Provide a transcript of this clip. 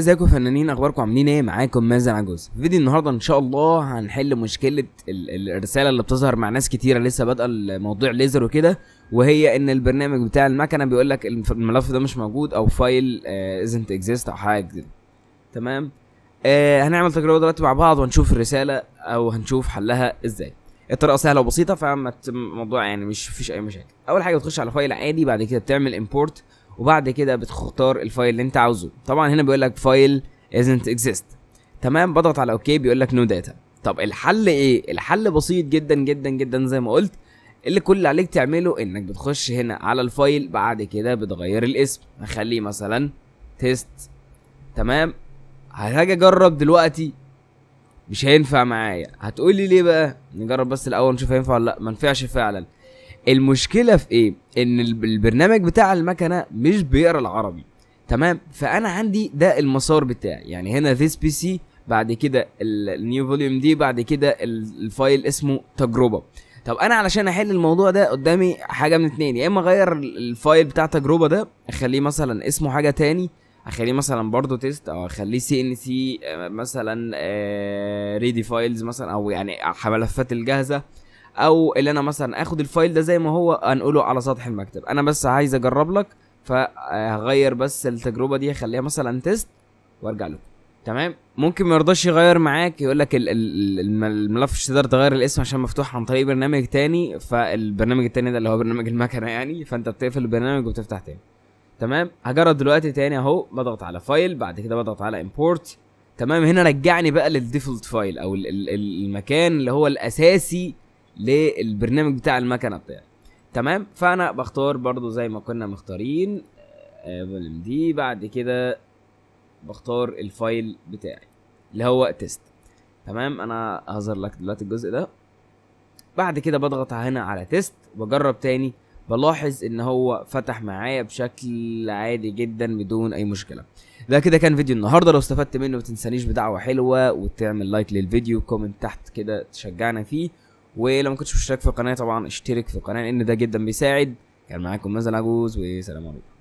ازيكم فنانين، اخباركم عاملين ايه؟ معاكم مازن عجوز. في فيديو النهارده ان شاء الله هنحل مشكله الرساله اللي بتظهر مع ناس كتيره لسه بادئه الموضوع ليزر وكده، وهي ان البرنامج بتاع المكنه بيقول لك الملف ده مش موجود او فايل ازنت اكزيست او حاجه كده. تمام. هنعمل تجربه دلوقتي مع بعض ونشوف الرساله او هنشوف حلها ازاي. الطريقه سهله وبسيطه، فالموضوع يعني مش فيش اي مشاكل. اول حاجه بتخش على فايل عادي، بعد كده بتعمل امبورت، وبعد كده بتختار الفايل اللي انت عاوزه. طبعا هنا بيقول لك فايل isn't exist. تمام. بضغط على اوكي، بيقول لك نو داتا. طب الحل ايه؟ الحل بسيط جدا جدا جدا زي ما قلت. اللي كل اللي عليك تعمله انك بتخش هنا على الفايل، بعد كده بتغير الاسم، هخليه مثلا تيست. تمام. هاجي اجرب دلوقتي، مش هينفع معايا. هتقولي ليه بقى؟ نجرب بس الاول نشوف هينفع ولا لا. ما نفعش فعلا. المشكله في ايه؟ ان البرنامج بتاع المكنه مش بيقرا العربي. تمام. فانا عندي ده المسار بتاعي، يعني هنا this PC، بعد كده النيو فوليوم دي، بعد كده الفايل اسمه تجربه. طب انا علشان احل الموضوع ده قدامي حاجه من اتنين: يا اما اغير الفايل بتاع تجربه ده، اخليه مثلا اسمه حاجه تاني، اخليه مثلا برضو تيست، او اخليه CNC مثلا ريدي فايلز مثلا، او يعني ملفات الجاهزه، او اللي انا مثلا اخد الفايل ده زي ما هو انقله على سطح المكتب. انا بس عايز اجرب لك، فهغير بس التجربه دي، اخليها مثلا تيست وارجع له. تمام. ممكن ما يرضاش يغير معاك، يقول لك الملف مش تقدر تغير الاسم عشان مفتوح عن طريق برنامج تاني، فالبرنامج التاني ده اللي هو برنامج المكنه يعني، فانت بتقفل البرنامج وبتفتح تاني. تمام. هجرب دلوقتي تاني اهو، بضغط على فايل، بعد كده بضغط على امبورت. تمام. هنا رجعني بقى للديفولت فايل، او المكان اللي هو الاساسي للبرنامج بتاع المكنه بتاعي. تمام. فانا بختار برضو زي ما كنا مختارين فوليوم دي، بعد كده بختار الفايل بتاعي اللي هو تيست. تمام. انا هظهر لك دلوقتي الجزء ده. بعد كده بضغط هنا على تيست، بجرب تاني، بلاحظ ان هو فتح معايا بشكل عادي جدا بدون اي مشكله. ده كده كان فيديو النهارده. لو استفدت منه ما تنسانيش بدعوه حلوه وتعمل لايك للفيديو، كومنت تحت كده تشجعنا فيه، ولو ما كنتش مشترك في القناه طبعا اشترك في القناه لان ده جدا بيساعد. كان معاكم مازن عجوز، وسلام عليكم.